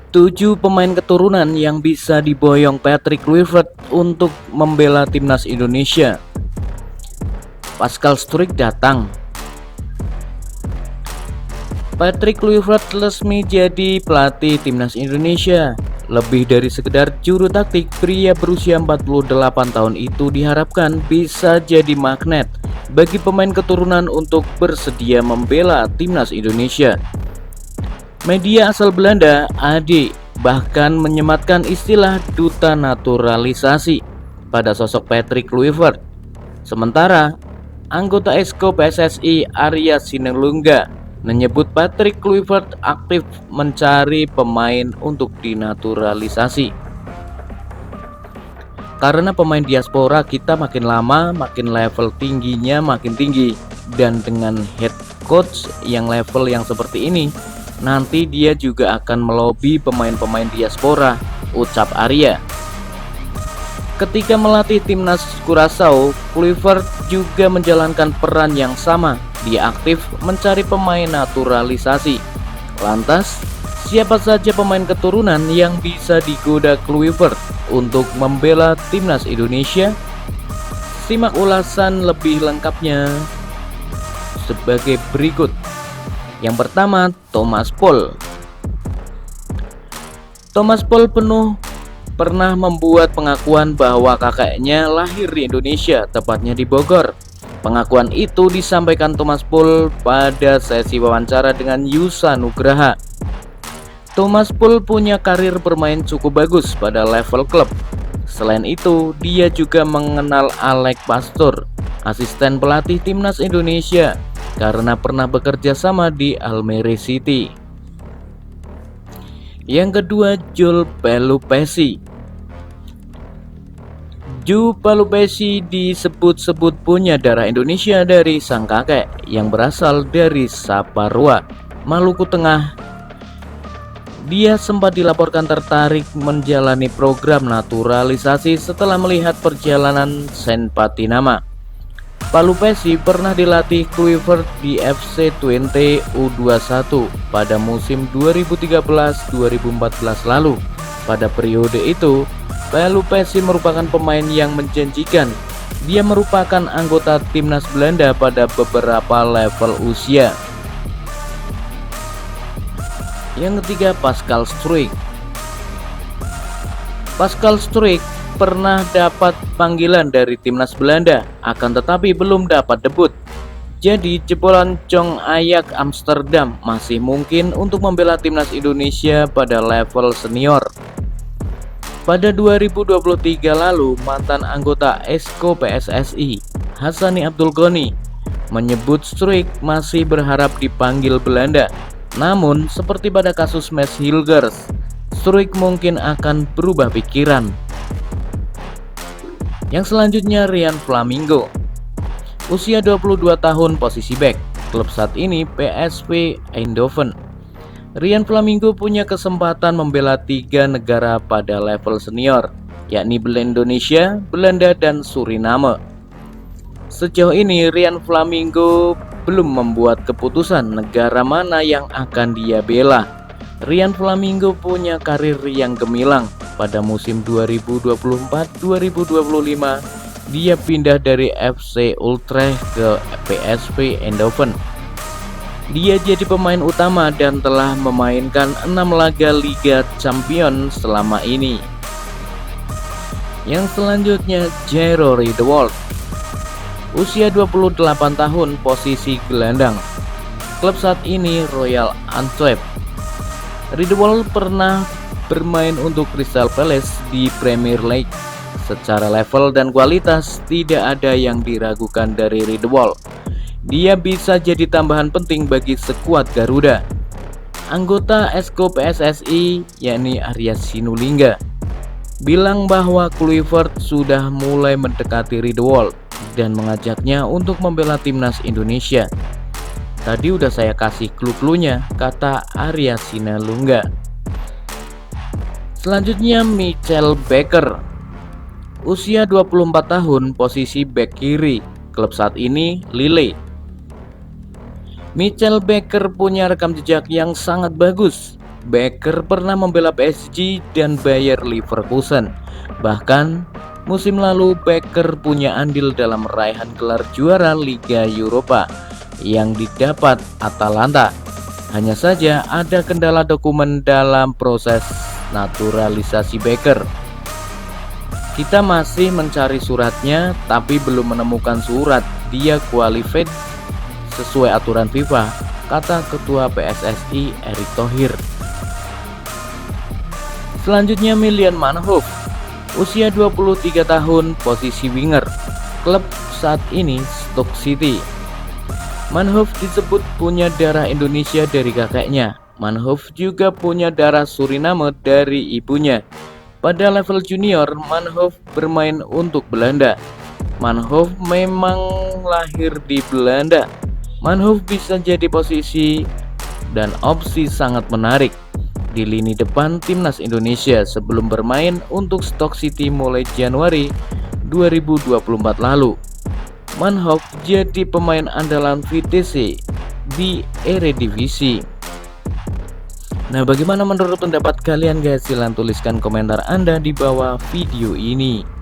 7 pemain keturunan yang bisa diboyong Patrick Kluivert untuk membela timnas Indonesia. Pascal Struijk datang. Patrick Kluivert resmi jadi pelatih timnas Indonesia. Lebih dari sekedar juru taktik, pria berusia 48 tahun itu diharapkan bisa jadi magnet bagi pemain keturunan untuk bersedia membela timnas Indonesia. Media asal Belanda, AD, bahkan menyematkan istilah duta naturalisasi pada sosok Patrick Kluivert. Sementara, anggota Exco PSSI Arya Sinulinga menyebut Patrick Kluivert aktif mencari pemain untuk dinaturalisasi. Karena pemain diaspora kita makin lama makin level tingginya makin tinggi, dan dengan head coach yang level yang seperti ini, nanti dia juga akan melobi pemain-pemain diaspora, ucap Arya. Ketika melatih timnas Curaçao, Kluivert juga menjalankan peran yang sama. Dia aktif mencari pemain naturalisasi. Lantas, siapa saja pemain keturunan yang bisa digoda Kluivert untuk membela timnas Indonesia? Simak ulasan lebih lengkapnya sebagai berikut. Yang pertama, Thomas Paul. Thomas Paul pernah membuat pengakuan bahwa kakeknya lahir di Indonesia, tepatnya di Bogor. Pengakuan itu disampaikan Thomas Paul pada sesi wawancara dengan Yusa Nugraha. Thomas Paul punya karir bermain cukup bagus pada level klub. Selain itu, dia juga mengenal Alex Pastor, asisten pelatih timnas Indonesia, karena pernah bekerja sama di Almere City. Yang kedua, Jules Pelupesi. Jules Pelupesi disebut-sebut punya darah Indonesia dari sang kakek yang berasal dari Saparua, Maluku Tengah. Dia sempat dilaporkan tertarik menjalani program naturalisasi setelah melihat perjalanan Sen Patinama. Pelupesi pernah dilatih Kluivert di FC Twente U21 pada musim 2013-2014 lalu. Pada periode itu, Pelupesi merupakan pemain yang menjanjikan. Dia merupakan anggota timnas Belanda pada beberapa level usia. Yang ketiga, Pascal Struijk. Pascal Struijk pernah dapat panggilan dari timnas Belanda, akan tetapi belum dapat debut. Jadi jebolan Jong Ajax Amsterdam masih mungkin untuk membela timnas Indonesia pada level senior. Pada 2023 lalu, mantan anggota Exco PSSI, Hassani Abdul Ghani, menyebut Struijk masih berharap dipanggil Belanda. Namun, seperti pada kasus Mads Hilgers, Struijk mungkin akan berubah pikiran. Yang selanjutnya, Ryan Flamingo. Usia 22 tahun, posisi back. Klub saat ini PSV Eindhoven. Ryan Flamingo punya kesempatan membela 3 negara pada level senior, yakni Indonesia, Belanda, dan Suriname. Sejauh ini Ryan Flamingo belum membuat keputusan negara mana yang akan dia bela. Ryan Flamingo punya karir yang gemilang. Pada musim 2024-2025, dia pindah dari FC Utrecht ke PSV Eindhoven. Dia jadi pemain utama dan telah memainkan 6 laga Liga Champions selama ini. Yang selanjutnya, Jairo Riedewald. Usia 28 tahun, posisi gelandang. Klub saat ini Royal Antwerp. Riedewald pernah bermain untuk Crystal Palace di Premier League. Secara level dan kualitas tidak ada yang diragukan dari Riedewald. Dia bisa jadi tambahan penting bagi skuad Garuda. Anggota Exco PSSI, yakni Arya Sinulinga, bilang bahwa Kluivert sudah mulai mendekati Riedewald dan mengajaknya untuk membela timnas Indonesia. Tadi udah saya kasih clue-cluenya, kata Arya Sinulinga. Selanjutnya, Michael Becker. Usia 24 tahun, posisi bek kiri. Klub saat ini Lille. Michael Becker punya rekam jejak yang sangat bagus. Becker pernah membela PSG dan Bayer Leverkusen. Bahkan musim lalu Becker punya andil dalam raihan gelar juara Liga Eropa yang didapat Atalanta. Hanya saja ada kendala dokumen dalam proses naturalisasi Becker. Kita masih mencari suratnya, tapi belum menemukan surat dia qualified sesuai aturan FIFA, kata Ketua PSSI Erick Thohir. Selanjutnya Mylian Manhoef, usia 23 tahun, posisi winger. Klub saat ini Stoke City. Manhoef disebut punya darah Indonesia dari kakeknya. Manhoef juga punya darah Suriname dari ibunya. Pada level junior, Manhoef bermain untuk Belanda. Manhoef memang lahir di Belanda. Manhoef bisa jadi posisi dan opsi sangat menarik di lini depan timnas Indonesia sebelum bermain untuk Stoke City mulai Januari 2024 lalu. Manhoef jadi pemain andalan Vitesse di Eredivisie. Nah, bagaimana menurut pendapat kalian guys? Silahkan tuliskan komentar Anda di bawah video ini.